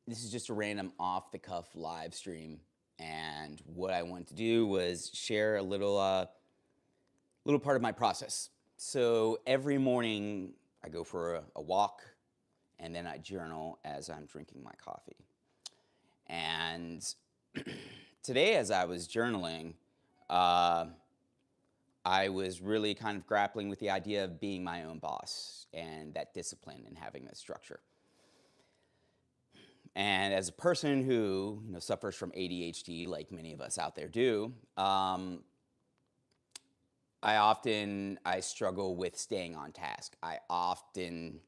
This is just a random off-the-cuff live stream, and what I wanted to do was share a little part of my process. So every morning I go for a walk, and then I journal as I'm drinking my coffee. And today, as I was journaling, uh, I was really kind of grappling with the idea of being my own boss and that discipline and having that structure. And as a person who suffers from ADHD, like many of us out there do, I struggle with staying on task. I often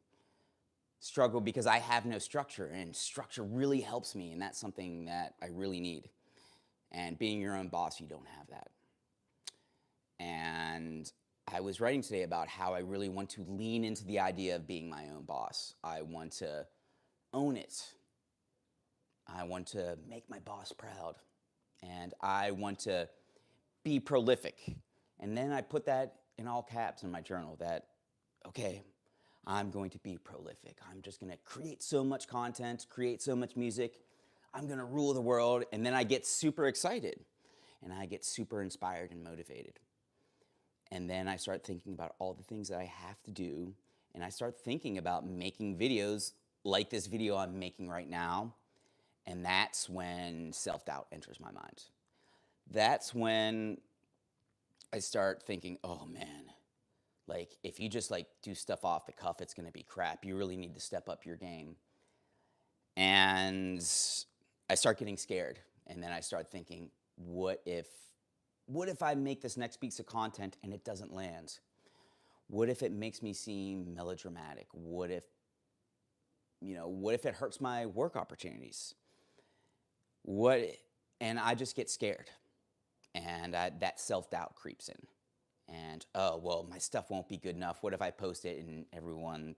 struggle because I have no structure, and structure really helps me, and that's something that I really need. And being your own boss, you don't have that. And I was writing today about how I really want to lean into the idea of being my own boss. I want to own it. I want to make my boss proud. And I want to be prolific. And then I put that in all caps in my journal that, okay, I'm going to be prolific. I'm just going to create so much content, create so much music. I'm going to rule the world. And then I get super excited and I get super inspired and motivated. And then I start thinking about all the things that I have to do. And I start thinking about making videos like this video I'm making right now. And that's when self-doubt enters my mind. That's when I start thinking, oh man, like if you just like do stuff off the cuff, it's gonna be crap. You really need to step up your game. And I start getting scared. And then I start thinking, what if I make this next piece of content and it doesn't land? What if it makes me seem melodramatic? What if it hurts my work opportunities? And I just get scared. And that self-doubt creeps in. And, oh, well, my stuff won't be good enough. What if I post it and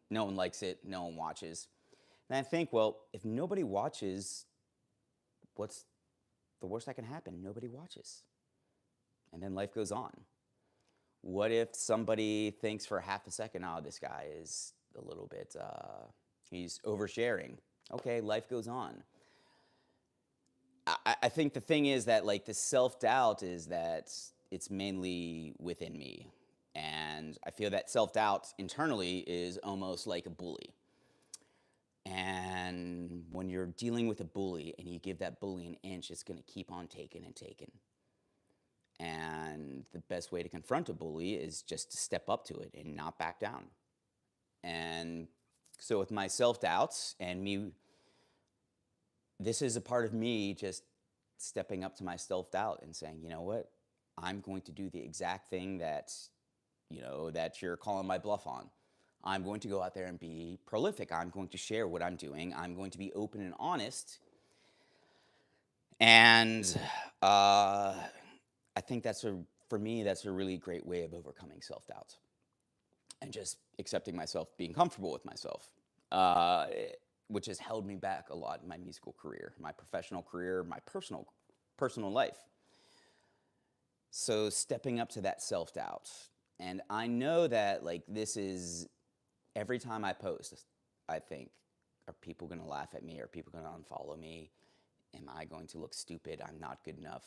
no one likes it, no one watches? And I think, well, if nobody watches, what's the worst that can happen? Nobody watches. And then life goes on. What if somebody thinks for half a second, oh, this guy is a little bit, he's oversharing. Okay, life goes on. I think the thing is that like the self-doubt is that it's mainly within me. And I feel that self-doubt internally is almost like a bully. And when you're dealing with a bully and you give that bully an inch, it's going to keep on taking and taking. And the best way to confront a bully is just to step up to it and not back down. And so with my self-doubts and me, this is a part of me just stepping up to my self-doubt and saying, you know what, I'm going to do the exact thing that you're calling my bluff on. I'm going to go out there and be prolific. I'm going to share what I'm doing. I'm going to be open and honest. And I think for me, that's a really great way of overcoming self-doubt and just accepting myself, being comfortable with myself, which has held me back a lot in my musical career, my professional career, my personal life. So stepping up to that self-doubt. And I know that like this is every time I post, I think, are people going to laugh at me? Are people going to unfollow me? Am I going to look stupid? I'm not good enough.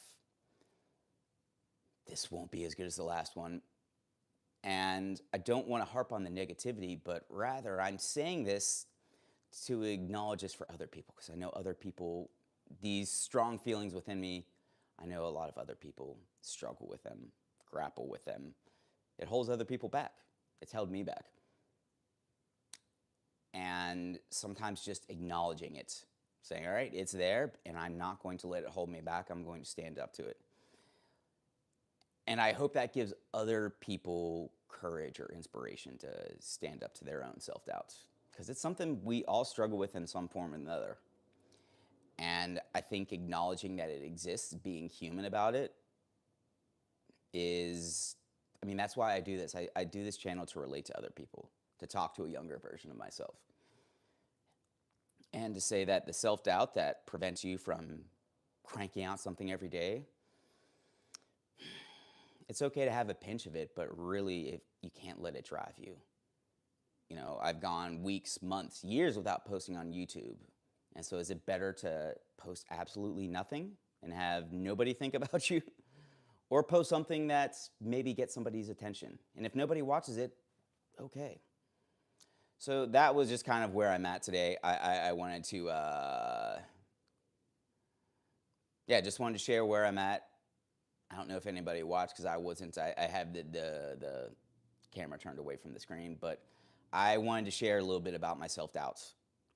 This won't be as good as the last one. And I don't want to harp on the negativity, but rather I'm saying this to acknowledge this for other people, because I know other people, these strong feelings within me, I know a lot of other people struggle with them, grapple with them. It holds other people back. It's held me back. And sometimes just acknowledging it, saying, all right, it's there, and I'm not going to let it hold me back. I'm going to stand up to it. And I hope that gives other people courage or inspiration to stand up to their own self-doubts, because it's something we all struggle with in some form or another. And I think acknowledging that it exists, being human about it, that's why I do this. I do this channel to relate to other people, to talk to a younger version of myself. And to say that the self-doubt that prevents you from cranking out something every day, it's okay to have a pinch of it, but really, if you can't let it drive you. I've gone weeks, months, years without posting on YouTube. And so is it better to post absolutely nothing and have nobody think about you? Or post something that's maybe get somebody's attention? And if nobody watches it, okay. So that was just kind of where I'm at today. I wanted to, yeah, just wanted to share where I'm at. I don't know if anybody watched because I wasn't. I have the camera turned away from the screen, but I wanted to share a little bit about my self doubts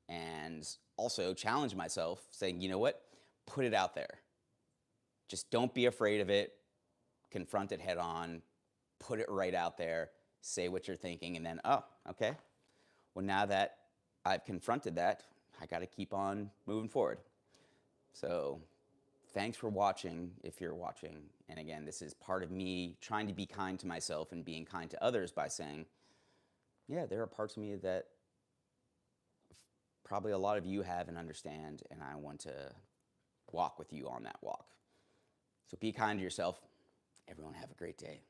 and also challenge myself, saying, you know what, put it out there. Just don't be afraid of it. Confront it head on. Put it right out there. Say what you're thinking, and then, oh, okay. Well, now that I've confronted that, I got to keep on moving forward. So thanks for watching, if you're watching. And again, this is part of me trying to be kind to myself and being kind to others by saying, yeah, there are parts of me that probably a lot of you have and understand, and I want to walk with you on that walk. So be kind to yourself. Everyone have a great day.